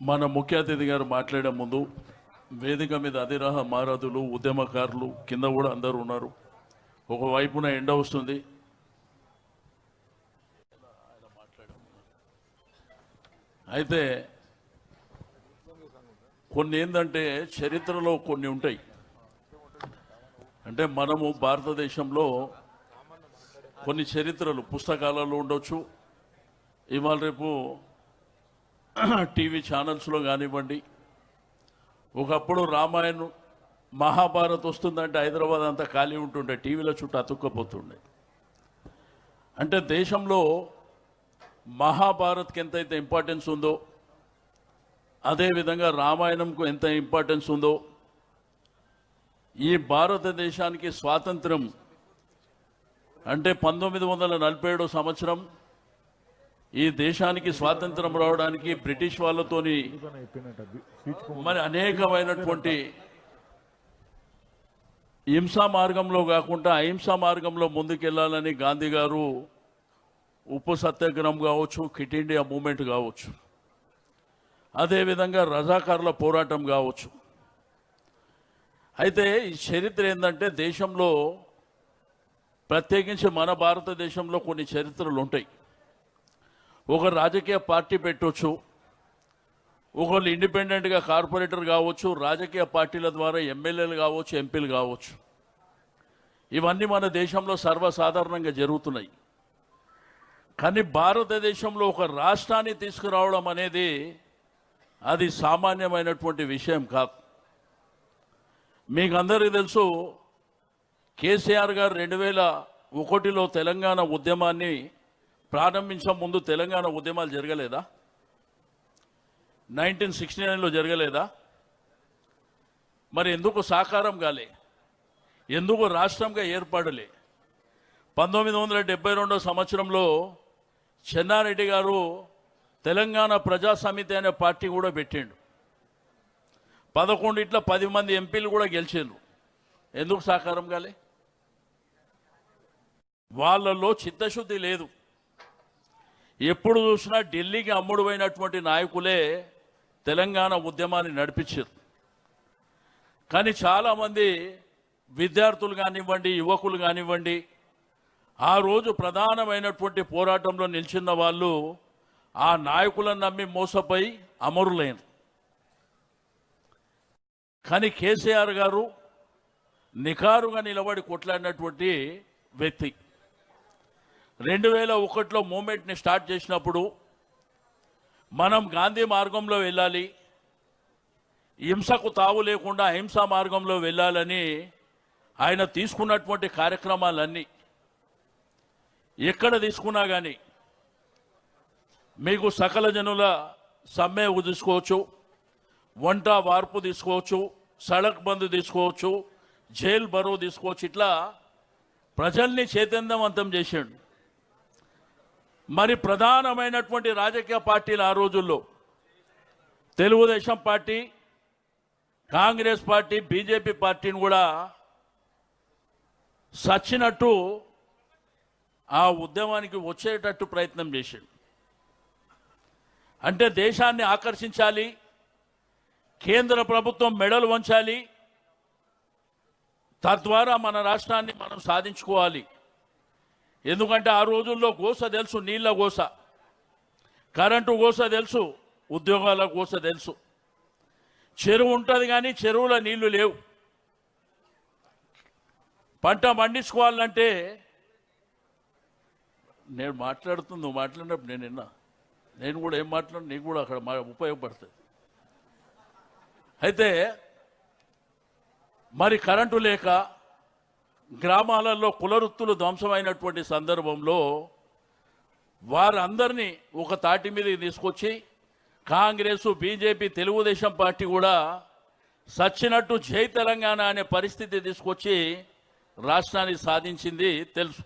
మన ముఖ్య అతిథి గారు మాట్లాడే ముందు వేదిక మీద అధిరాహ మారదులు ఉద్యమకారులు కింద కూడా అందరూ ఉన్నారు. ఒకవైపున ఎండ వస్తుంది. అయితే కొన్ని ఏంటంటే చరిత్రలో కొన్ని ఉంటాయి. అంటే మనము భారతదేశంలో కొన్ని చరిత్రలు పుస్తకాలలో ఉండొచ్చు, ఇవాళ రేపు టీవీ ఛానల్స్లో కానివ్వండి. ఒకప్పుడు రామాయణం మహాభారత్ వస్తుందంటే హైదరాబాద్ అంతా ఖాళీ ఉంటుండే, టీవీల చుట్టూ అతుక్కపోతుండే. అంటే దేశంలో మహాభారత్కి ఎంతైతే ఇంపార్టెన్స్ ఉందో అదేవిధంగా రామాయణంకు ఎంత ఇంపార్టెన్స్ ఉందో, ఈ భారతదేశానికి స్వాతంత్రం అంటే 1947 సంవత్సరం ఈ దేశానికి స్వాతంత్రం రావడానికి బ్రిటిష్ వాళ్ళతోని మరి అనేకమైనటువంటి హింసా మార్గంలో కాకుండా అహింసా మార్గంలో ముందుకెళ్లాలని గాంధీ గారు ఉప్పు సత్యాగ్రహం కావచ్చు, క్విట్ ఇండియా మూమెంట్ కావచ్చు, అదేవిధంగా రజాకారుల పోరాటం కావచ్చు. అయితే ఈ చరిత్ర ఏంటంటే దేశంలో ప్రత్యేకించి మన భారతదేశంలో కొన్ని చరిత్రలు ఉంటాయి. ఒక రాజకీయ పార్టీ పెట్టవచ్చు, ఒకళ్ళు ఇండిపెండెంట్గా కార్పొరేటర్ కావచ్చు, రాజకీయ పార్టీల ద్వారా ఎమ్మెల్యేలు కావచ్చు, ఎంపీలు కావచ్చు. ఇవన్నీ మన దేశంలో సర్వసాధారణంగా జరుగుతున్నాయి. కానీ భారతదేశంలో ఒక రాష్ట్రాన్ని తీసుకురావడం అనేది అది సామాన్యమైనటువంటి విషయం కాదు. మీకు అందరికీ తెలుసు, కేసీఆర్ గారు 2001లో తెలంగాణ ఉద్యమాన్ని ప్రారంభించే ముందు తెలంగాణ ఉద్యమాలు జరగలేదా? 1969లో జరగలేదా? మరి ఎందుకు సాకారం కాలే? ఎందుకు రాష్ట్రంగా ఏర్పడలే? 1972 సంవత్సరంలో చెన్నారెడ్డి గారు తెలంగాణ ప్రజా సమితి అనే పార్టీ కూడా పెట్టిండు. 11 10 మంది ఎంపీలు కూడా గెలిచిండ్రు. ఎందుకు సాకారం కాలే? వాళ్ళల్లో చిత్తశుద్ధి లేదు. ఎప్పుడు చూసినా ఢిల్లీకి అమ్ముడుపోయినటువంటి నాయకులే తెలంగాణ ఉద్యమాన్ని నడిపించారు. కానీ చాలామంది విద్యార్థులు కానివ్వండి, యువకులు కానివ్వండి, ఆ రోజు ప్రధానమైనటువంటి పోరాటంలో నిలిచిన వాళ్ళు ఆ నాయకులను నమ్మి మోసపోయి అమరులైన. కానీ కేసీఆర్ గారు నిఖారుగా నిలబడి కొట్లాడినటువంటి వ్యక్తి. 2001లో మూమెంట్ని స్టార్ట్ చేసినప్పుడు మనం గాంధీ మార్గంలో వెళ్ళాలి, హింసకు తావు లేకుండా అహింసా మార్గంలో వెళ్ళాలని ఆయన తీసుకున్నటువంటి కార్యక్రమాలన్నీ ఎక్కడ తీసుకున్నా కానీ మీకు సకల జనుల సమ్మె తీసుకోవచ్చు, వంట వార్పు తీసుకోవచ్చు, సడక్ బంద్ తీసుకోవచ్చు, జైల్ బరో తీసుకోవచ్చు. ఇట్లా ప్రజల్ని చైతన్యవంతం చేశాడు. మరి ప్రధానమైనటువంటి రాజకీయ పార్టీలు ఆ రోజుల్లో Telugu Desam party, Congress party, BJP పార్టీని కూడా సచ్చినట్టు ఆ ఉద్యమానికి వచ్చేటట్టు ప్రయత్నం చేశాడు. అంటే దేశాన్ని ఆకర్షించాలి, కేంద్ర ప్రభుత్వం మెడలు వంచాలి, తద్వారా మన రాష్ట్రాన్ని మనం సాధించుకోవాలి. ఎందుకంటే ఆ రోజుల్లో గోస తెలుసు, నీళ్ళ గోస, కరెంటు గోస తెలుసు, ఉద్యోగాల గోస తెలుసు. చెరువు ఉంటుంది కానీ చెరువులో నీళ్లు లేవు. పంట పండించుకోవాలంటే నేను మాట్లాడుతుంది, నువ్వు మాట్లాడినప్పుడు నేను విన్నా, నేను కూడా ఏం మాట్లాడు, నీకు కూడా అక్కడ ఉపయోగపడుతుంది. అయితే మరి కరెంటు లేక గ్రామాలలో కులవృత్తులు ధ్వంసమైనటువంటి సందర్భంలో వారందరినీ ఒక తాటి మీదకి తీసుకొచ్చి కాంగ్రెస్, బీజేపీ, తెలుగుదేశం పార్టీ కూడా సచ్చినట్టు జై తెలంగాణ అనే పరిస్థితి తీసుకొచ్చి రాష్ట్రాన్ని సాధించింది తెలుసు.